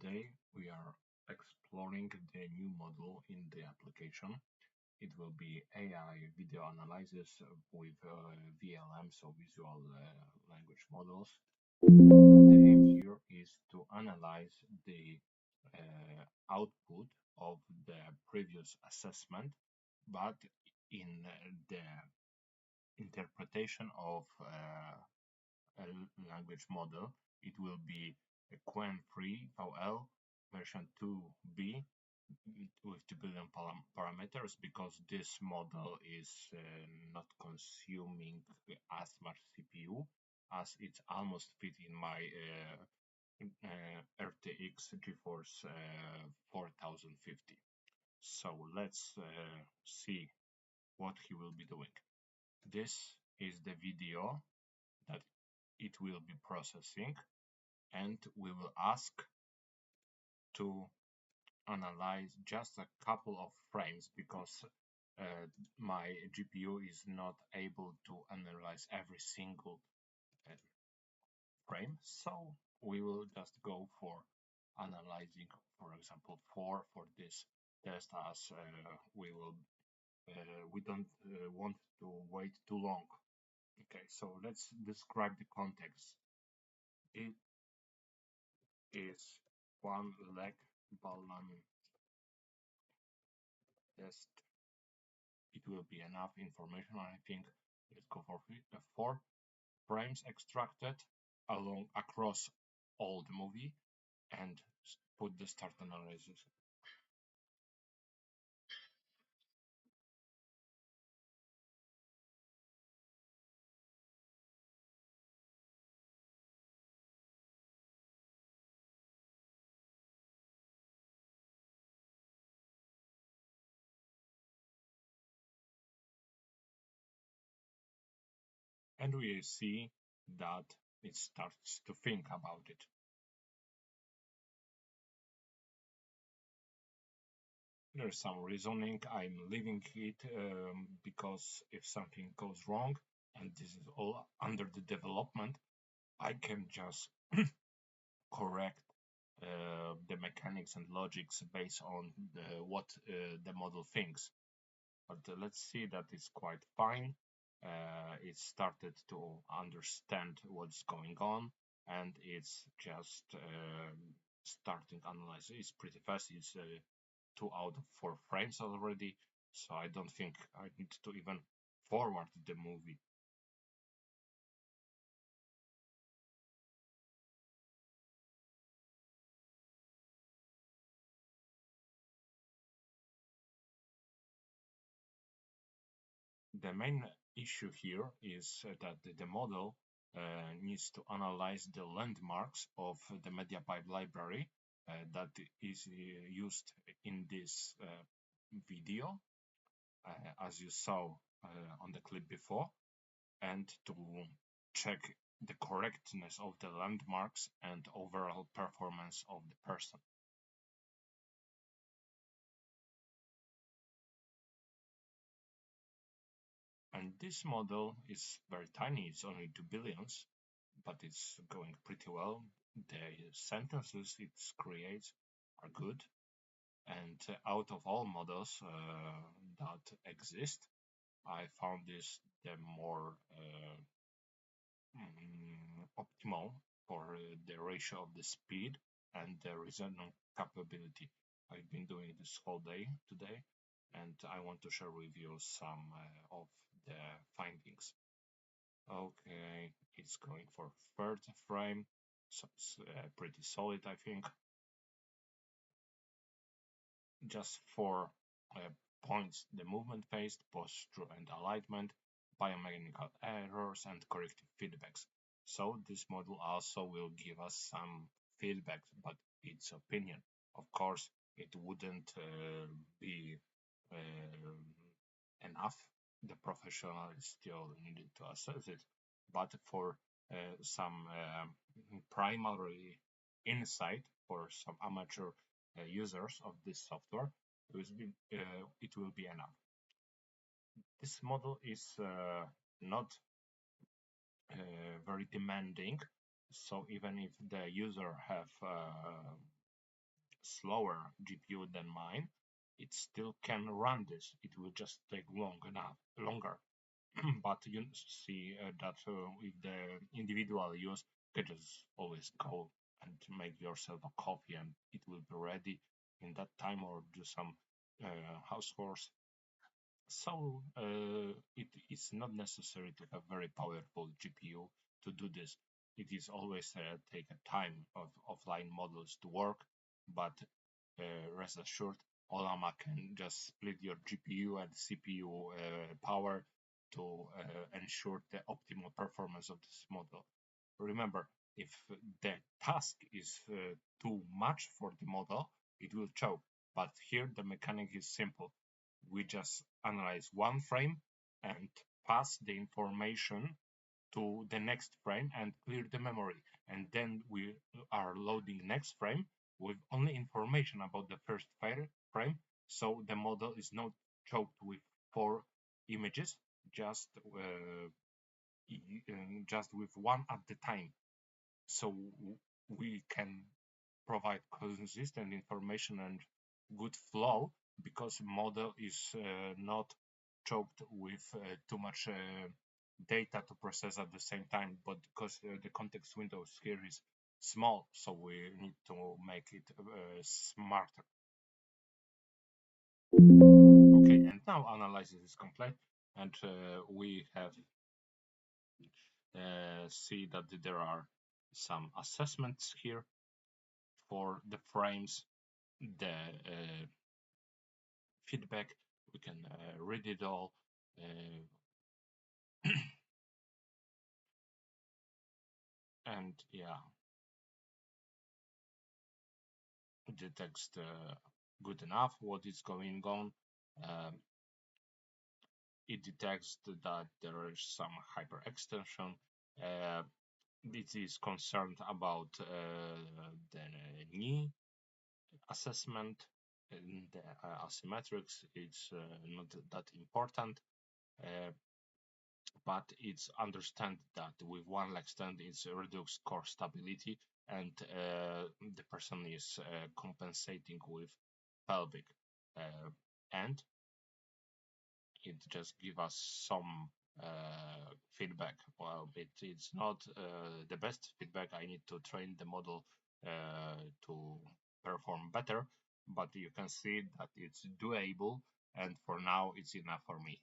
Today we are exploring the new model in the application. It will be AI video analysis with VLM, so visual language models. The aim here is to analyze the output of the previous assessment, but in the interpretation of a language model. It will be a qwen3 VL version 2B with 2 billion parameters, because this model is not consuming as much CPU as it's almost fit in my RTX GeForce 4050. So let's see what he will be doing. This is the video that it will be processing, and we will ask to analyze just a couple of frames, because my GPU is not able to analyze every single frame. So we will just go for analyzing, for example, 4 for this test, as we don't want to wait too long. Okay, so let's describe the context. It is one leg balloon test. It will be enough information, I think. Let's go for 4 frames extracted across all the movie, and put the start analysis. And we see that it starts to think about it. There's some reasoning. I'm leaving it because if something goes wrong, and this is all under the development, I can just correct the mechanics and logics based on what the model thinks. But let's see that it's quite fine. It started to understand what's going on, and it's just starting analysis. It's pretty fast. It's 2 out of 4 frames already, so I don't think I need to even forward the movie. The main issue here is that the model needs to analyze the landmarks of the mediapipe library that is used in this video, as you saw on the clip before, and to check the correctness of the landmarks and overall performance of the person. And this model is very tiny, it's only 2 billions, but it's going pretty well. The sentences it creates are good, and out of all models that exist, I found this the more optimal for the ratio of the speed and the reasoning capability. I've been doing this whole day today, and I want to share with you some of the findings. Okay, it's going for 3rd frame, so it's pretty solid, I think. Just 4 points: the movement phase, posture and alignment, biomechanical errors, and corrective feedbacks. So this model also will give us some feedback, but its opinion. Of course, it wouldn't be enough. The professional is still needed to assess it, but for some primary insight for some amateur users of this software, it will be enough. This model is not very demanding, so even if the user have slower GPU than mine, it still can run this. It will just take longer. But you see that with the individual use, you can just always go and make yourself a coffee, and it will be ready in that time, or do some house chores. So it is not necessary to have very powerful GPU to do this. It is always take a time of offline models to work, but rest assured, Olama can just split your GPU and CPU power to ensure the optimal performance of this model. Remember, if the task is too much for the model, it will choke. But here the mechanic is simple. We just analyze one frame and pass the information to the next frame and clear the memory. And then we are loading next frame with only information about the first frame. So the model is not choked with 4 images, just with one at the time. So we can provide consistent information and good flow because model is not choked with too much data to process at the same time, but because the context windows here is small, so we need to make it smarter. Okay, and now analysis is complete, and we have see that there are some assessments here for the frames, the feedback. We can read it all. And yeah, the text good enough what is going on. It detects that there is some hyperextension. It is concerned about the knee assessment, and the asymmetrics. It's not that important, but it's understand that with one leg stand it's reduced core stability, and the person is compensating with pelvic, and it just give us some feedback. Well, it's not the best feedback. I need to train the model to perform better, but you can see that it's doable, and for now it's enough for me.